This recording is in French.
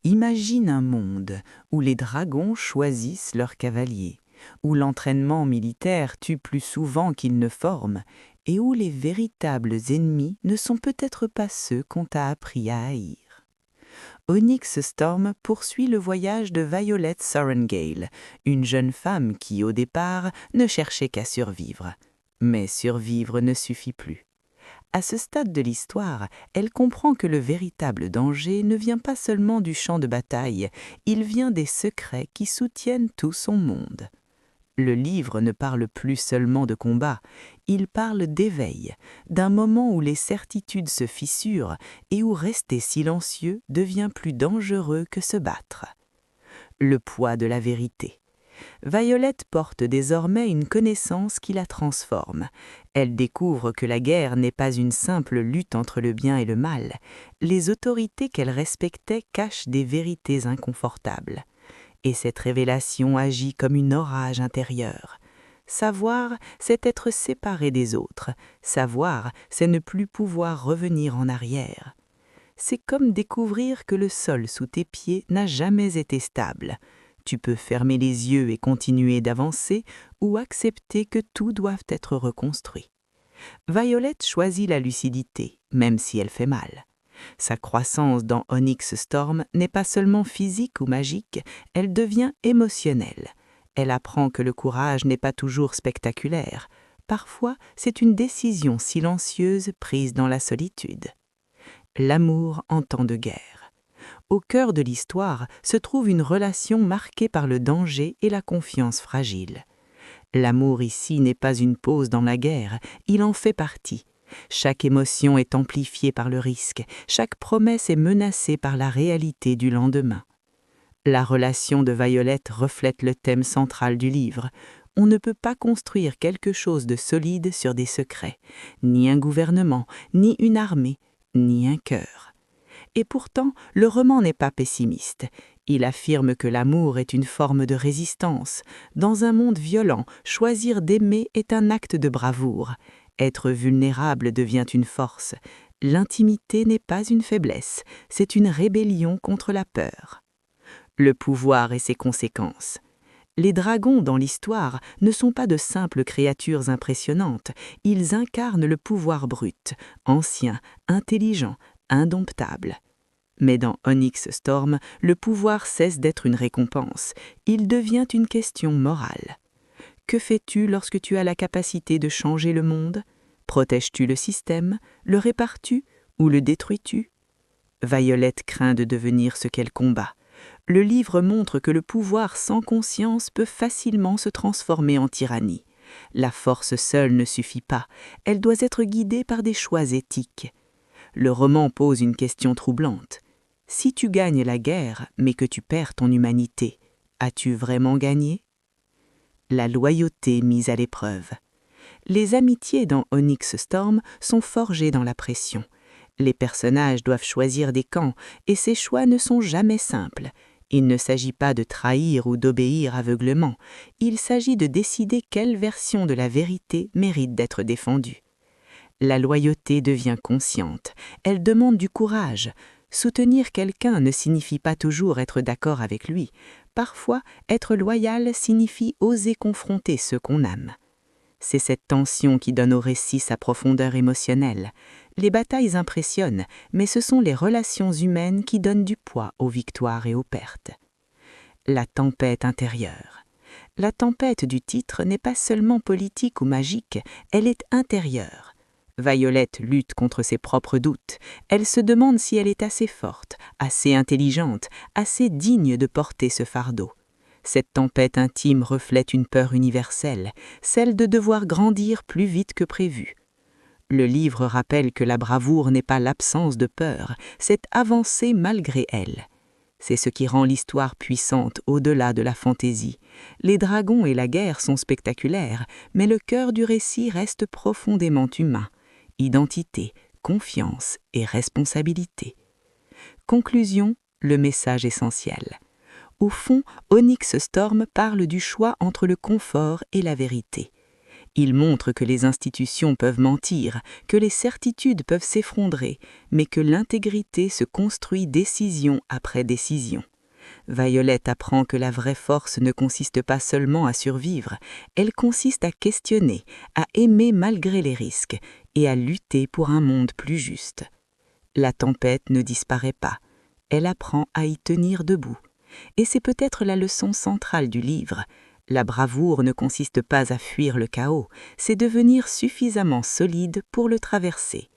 Imagine un monde où les dragons choisissent leurs cavaliers, où l'entraînement militaire tue plus souvent qu'il ne forme, et où les véritables ennemis ne sont peut-être pas ceux qu'on t'a appris à haïr. Onyx Storm poursuit le voyage de Violet Sorrengale, une jeune femme qui, au départ, ne cherchait qu'à survivre. Mais survivre ne suffit plus. À ce stade de l'histoire, elle comprend que le véritable danger ne vient pas seulement du champ de bataille, il vient des secrets qui soutiennent tout son monde. Le livre ne parle plus seulement de combat, il parle d'éveil, d'un moment où les certitudes se fissurent et où rester silencieux devient plus dangereux que se battre. Le poids de la vérité. Violette porte désormais une connaissance qui la transforme. Elle découvre que la guerre n'est pas une simple lutte entre le bien et le mal. Les autorités qu'elle respectait cachent des vérités inconfortables. Et cette révélation agit comme une orage intérieure. Savoir, c'est être séparé des autres. Savoir, c'est ne plus pouvoir revenir en arrière. C'est comme découvrir que le sol sous tes pieds n'a jamais été stable. Tu peux fermer les yeux et continuer d'avancer ou accepter que tout doive être reconstruit. Violette choisit la lucidité, même si elle fait mal. Sa croissance dans Onyx Storm n'est pas seulement physique ou magique, elle devient émotionnelle. Elle apprend que le courage n'est pas toujours spectaculaire. Parfois, c'est une décision silencieuse prise dans la solitude. L'amour en temps de guerre. Au cœur de l'histoire se trouve une relation marquée par le danger et la confiance fragile. L'amour ici n'est pas une pause dans la guerre, il en fait partie. Chaque émotion est amplifiée par le risque, chaque promesse est menacée par la réalité du lendemain. La relation de Violette reflète le thème central du livre. On ne peut pas construire quelque chose de solide sur des secrets, ni un gouvernement, ni une armée, ni un cœur. Et pourtant, le roman n'est pas pessimiste. Il affirme que l'amour est une forme de résistance. Dans un monde violent, choisir d'aimer est un acte de bravoure. Être vulnérable devient une force. L'intimité n'est pas une faiblesse, c'est une rébellion contre la peur. Le pouvoir et ses conséquences. Les dragons dans l'histoire ne sont pas de simples créatures impressionnantes, ils incarnent le pouvoir brut, ancien, intelligent, indomptable. Mais dans Onyx Storm, le pouvoir cesse d'être une récompense, il devient une question morale. Que fais-tu lorsque tu as la capacité de changer le monde? Protèges-tu le système? Le répares-tu ou le détruis-tu? Violette craint de devenir ce qu'elle combat. Le livre montre que le pouvoir sans conscience peut facilement se transformer en tyrannie. La force seule ne suffit pas, elle doit être guidée par des choix éthiques. Le roman pose une question troublante. Si tu gagnes la guerre, mais que tu perds ton humanité, as-tu vraiment gagné? La loyauté mise à l'épreuve. Les amitiés dans Onyx Storm sont forgées dans la pression. Les personnages doivent choisir des camps, et ces choix ne sont jamais simples. Il ne s'agit pas de trahir ou d'obéir aveuglément, il s'agit de décider quelle version de la vérité mérite d'être défendue. La loyauté devient consciente, elle demande du courage. Soutenir quelqu'un ne signifie pas toujours être d'accord avec lui. Parfois, être loyal signifie oser confronter ceux qu'on aime. C'est cette tension qui donne au récit sa profondeur émotionnelle. Les batailles impressionnent, mais ce sont les relations humaines qui donnent du poids aux victoires et aux pertes. La tempête intérieure. La tempête du titre n'est pas seulement politique ou magique, elle est intérieure. Violette lutte contre ses propres doutes. Elle se demande si elle est assez forte, assez intelligente, assez digne de porter ce fardeau. Cette tempête intime reflète une peur universelle, celle de devoir grandir plus vite que prévu. Le livre rappelle que la bravoure n'est pas l'absence de peur, c'est avancer malgré elle. C'est ce qui rend l'histoire puissante au-delà de la fantaisie. Les dragons et la guerre sont spectaculaires, mais le cœur du récit reste profondément humain. Identité, confiance et responsabilité. Conclusion, le message essentiel. Au fond, Onyx Storm parle du choix entre le confort et la vérité. Il montre que les institutions peuvent mentir, que les certitudes peuvent s'effondrer, mais que l'intégrité se construit décision après décision. Violet apprend que la vraie force ne consiste pas seulement à survivre, elle consiste à questionner, à aimer malgré les risques et à lutter pour un monde plus juste. La tempête ne disparaît pas, elle apprend à y tenir debout. Et c'est peut-être la leçon centrale du livre. La bravoure ne consiste pas à fuir le chaos, c'est devenir suffisamment solide pour le traverser.